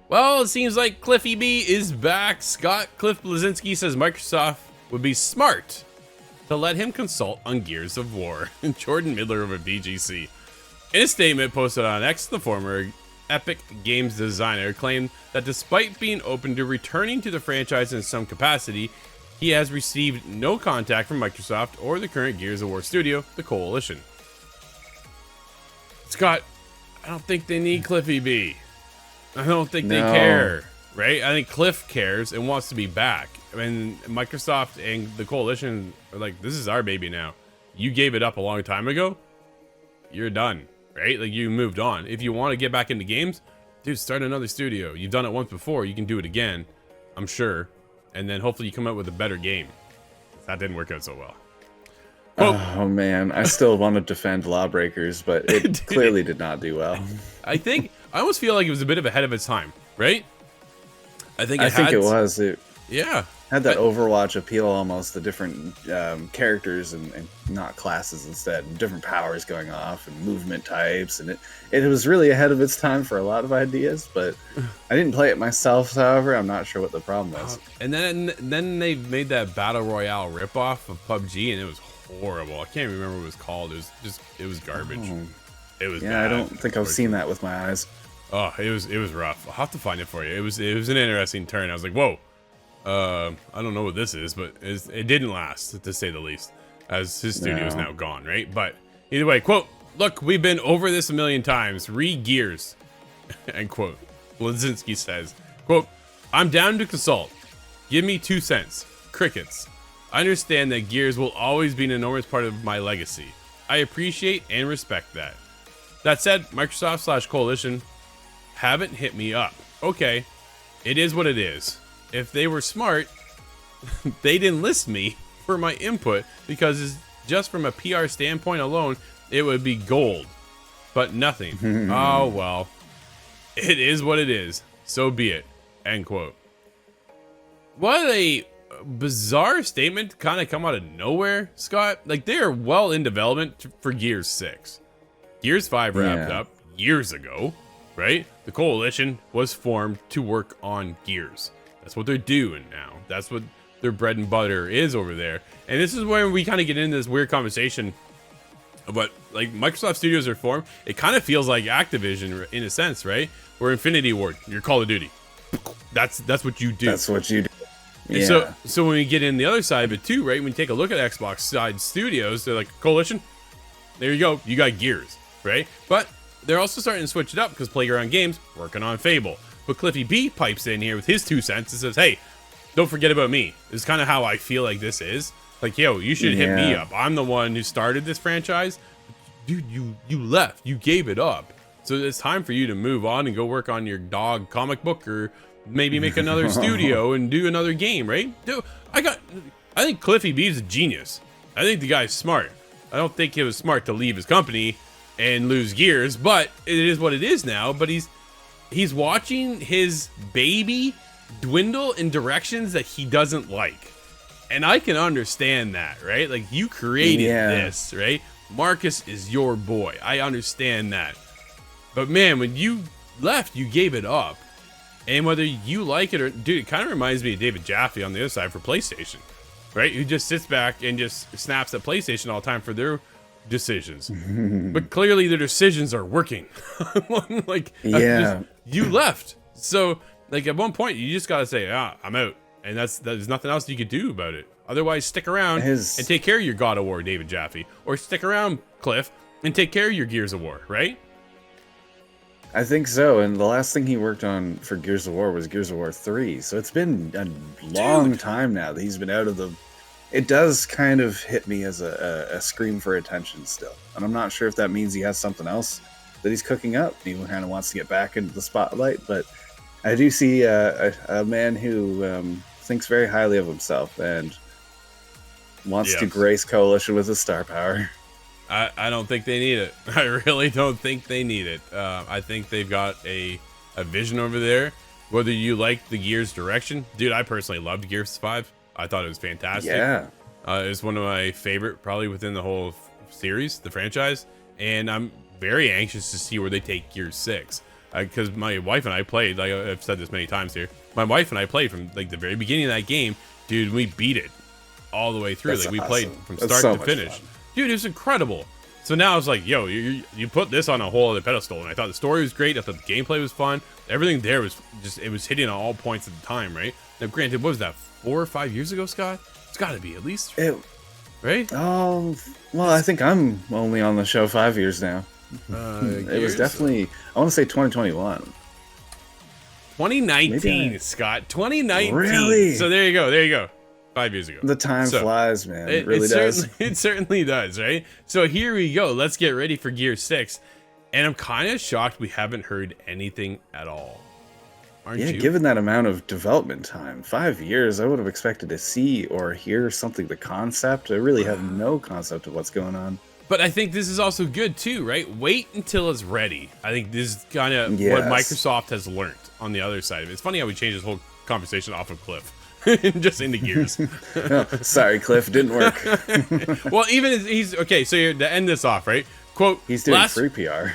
Well, it seems like Cliffy B is back. Cliff Blazinski says Microsoft would be smart to let him consult on Gears of War. And Jordan Midler of a BGC. In a statement posted on X, the former Epic Games designer claimed that despite being open to returning to the franchise in some capacity, he has received no contact from Microsoft or the current Gears of War studio, the Coalition. Scott, I don't think they need Cliffy B. I don't think they care, right? I think Cliff cares and wants to be back. I mean, Microsoft and the Coalition are like, this is our baby now. You gave it up a long time ago. You're done, right? Like, you moved on. If you want to get back into games, dude, start another studio. You've done it once before. You can do it again, I'm sure. And then hopefully you come out with a better game. That didn't work out so well. Oh man, I still want to defend Lawbreakers, but it clearly did not do well. I almost feel like it was a bit of ahead of its time, right? I think it was. Yeah. Had that Overwatch appeal almost, the different characters and not classes instead, and different powers going off and movement types, and it was really ahead of its time for a lot of ideas, but I didn't play it myself, however. I'm not sure what the problem was. And then they made that Battle Royale ripoff of PUBG, and it was horrible. I can't remember what it was called. It was garbage. Oh. It was yeah, bad. I don't think I've seen that with my eyes. Oh, it was rough. I'll have to find it for you. It was an interesting turn. I was like, whoa. I don't know what this is, but it didn't last, to say the least, as his studio is now gone, right? But either way, quote, look, we've been over this a million times. Gears, end quote. Blazinski says, quote, I'm down to consult. Give me 2 cents. Crickets. I understand that Gears will always be an enormous part of my legacy. I appreciate and respect that. That said, Microsoft/Coalition haven't hit me up. Okay, it is what it is. If they were smart, they didn't list me for my input, because it's just from a PR standpoint alone, it would be gold. But nothing. Oh, well. It is what it is. So be it. End quote. What a bizarre statement to kind of come out of nowhere, Scott. Like, they are well in development for Gears 6. Gears 5 wrapped up years ago, right? The Coalition was formed to work on Gears. That's what they're doing now. That's what their bread and butter is over there. And this is where we kind of get into this weird conversation about, like, Microsoft Studios are formed. It kind of feels like Activision in a sense, right? Where Infinity Ward, your Call of Duty. That's what you do. That's what you do. Yeah. So when we get in the other side of it too, right? When you take a look at Xbox side studios, they're like, Coalition, there you go. You got Gears, right? But they're also starting to switch it up because Playground Games working on Fable. But Cliffy B pipes in here with his 2 cents and says, hey, don't forget about me. This is kind of how I feel like this is. Like, yo, you should hit me up. I'm the one who started this franchise. Dude, you left. You gave it up. So it's time for you to move on and go work on your dog comic book, or maybe make another studio and do another game, right? Dude, I think Cliffy B is a genius. I think the guy's smart. I don't think it was smart to leave his company and lose Gears, but it is what it is now. But he's watching his baby dwindle in directions that he doesn't like. And I can understand that, right? Like, you created this, right? Marcus is your boy. I understand that. But man, when you left, you gave it up. And whether you like it or, dude, it kind of reminds me of David Jaffe on the other side for PlayStation, right? Who just sits back and just snaps at PlayStation all the time for their decisions. But clearly their decisions are working. Like, you left. So, like, at one point, you just got to say, I'm out. And there's nothing else you could do about it. Otherwise, stick around and take care of your God of War, David Jaffe. Or stick around, Cliff, and take care of your Gears of War, right? I think so. And the last thing he worked on for Gears of War was Gears of War 3. So it's been a long time now that he's been out of the... It does kind of hit me as a scream for attention still. And I'm not sure if that means he has something else that he's cooking up. He kind of wants to get back into the spotlight. But I do see a man who thinks very highly of himself and wants to grace Coalition with his star power. I don't think they need it. I really don't think they need it. I think they've got a vision over there. Whether you like the Gears direction, dude, I personally loved Gears 5. I thought it was fantastic. Yeah. It's one of my favorite, probably within the whole series, the franchise. And I'm very anxious to see where they take Gears 6. because my wife and I played, like I've said this many times here, my wife and I played from like the very beginning of that game, dude. We beat it all the way through. That's like we awesome. played from That's start so to much finish, fun. dude. It was incredible. So now I was like, yo, you put this on a whole other pedestal, and I thought the story was great. I thought the gameplay was fun. Everything there was just, it was hitting on all points at the time, right? Now, granted, what was that, 4 or 5 years ago, Scott? It's got to be at least, right? Oh, well, I think I'm only on the show 5 years now. It was definitely, I want to say 2021. 2019, Scott. 2019. Really? So there you go. There you go. 5 years ago. The time flies, man. It really does. It certainly does, right? So here we go. Let's get ready for Gear 6. And I'm kind of shocked we haven't heard anything at all. Aren't you? Given that amount of development time, 5 years, I would have expected to see or hear something, the concept. I really have no concept of what's going on. But I think this is also good too, right? Wait until it's ready. I think this is kind of what Microsoft has learned on the other side of it. It's funny how we changed this whole conversation off of Cliff. Just into Gears. No, sorry, Cliff, didn't work. Well, even he's okay. So to end this off, right? Quote: He's doing free PR.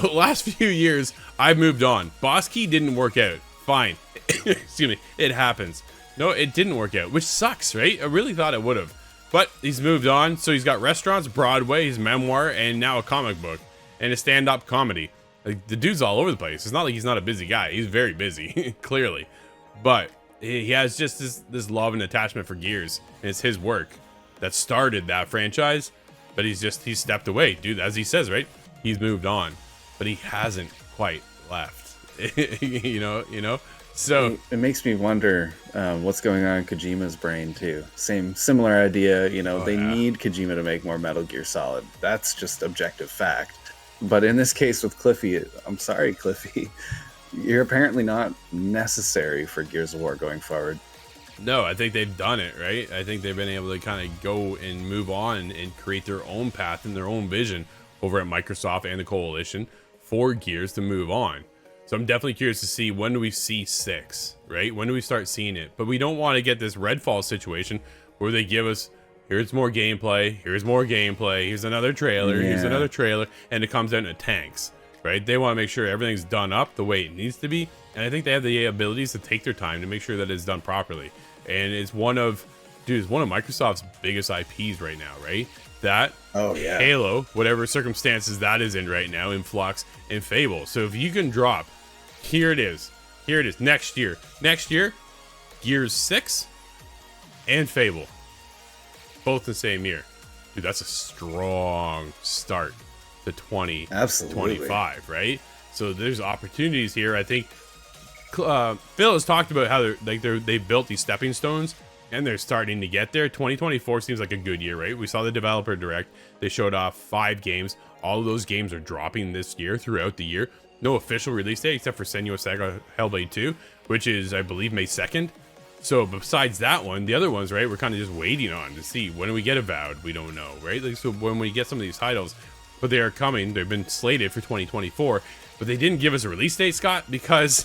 Last few years, I've moved on. Boss Key didn't work out. Fine. Excuse me. It happens. No, it didn't work out, which sucks, right? I really thought it would have. But he's moved on. So he's got restaurants, Broadway, his memoir, and now a comic book and a stand-up comedy. Like, the dude's all over the place. It's not like he's not a busy guy. He's very busy, clearly. But he has just this love and attachment for Gears, and it's his work that started that franchise. But he's stepped away, dude. As he says, right? He's moved on, but he hasn't quite left. you know. So it makes me wonder what's going on in Kojima's brain too. Similar idea. They need Kojima to make more Metal Gear Solid. That's just objective fact. But in this case with Cliffy, I'm sorry, Cliffy. You're apparently not necessary for Gears of War going forward. No, I think they've done it, right? I think they've been able to kind of go and move on and create their own path and their own vision over at Microsoft and the Coalition for Gears to move on. So I'm definitely curious to see, when do we see 6, right? When do we start seeing it? But we don't want to get this Redfall situation where they give us, here's more gameplay, here's another trailer, here's another trailer, and it comes out in tanks. Right? They want to make sure everything's done up the way it needs to be, and I think they have the abilities to take their time to make sure that it's done properly. And it's one of Microsoft's biggest IPs right now, right? That Halo, whatever circumstances that is in right now, in Flux and Fable. So if you can drop, here it is, next year, Gears 6 and Fable, both the same year, dude, that's a strong start to 2025, right? So there's opportunities here. I think Phil has talked about how they built these stepping stones and they're starting to get there. 2024 seems like a good year, right? We saw the developer direct. They showed off 5 games. All of those games are dropping this year, throughout the year. No official release date except for Senua's Saga Hellblade 2, which is, I believe, May 2nd. So besides that one, the other ones, right, we're kind of just waiting on to see when do we get Avowed. We don't know, right? Like, so when we get some of these titles, but they are coming. They've been slated for 2024, but they didn't give us a release date, Scott, because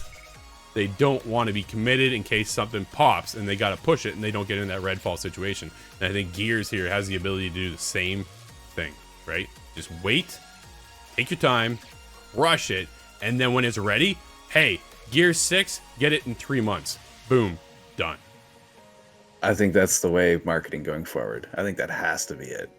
they don't want to be committed in case something pops and they got to push it and they don't get in that Redfall situation. And I think Gears here has the ability to do the same thing, right? Just wait, take your time, rush it, and then when it's ready, hey, Gears 6, get it in 3 months. Boom, done. I think that's the way marketing going forward. I think that has to be it.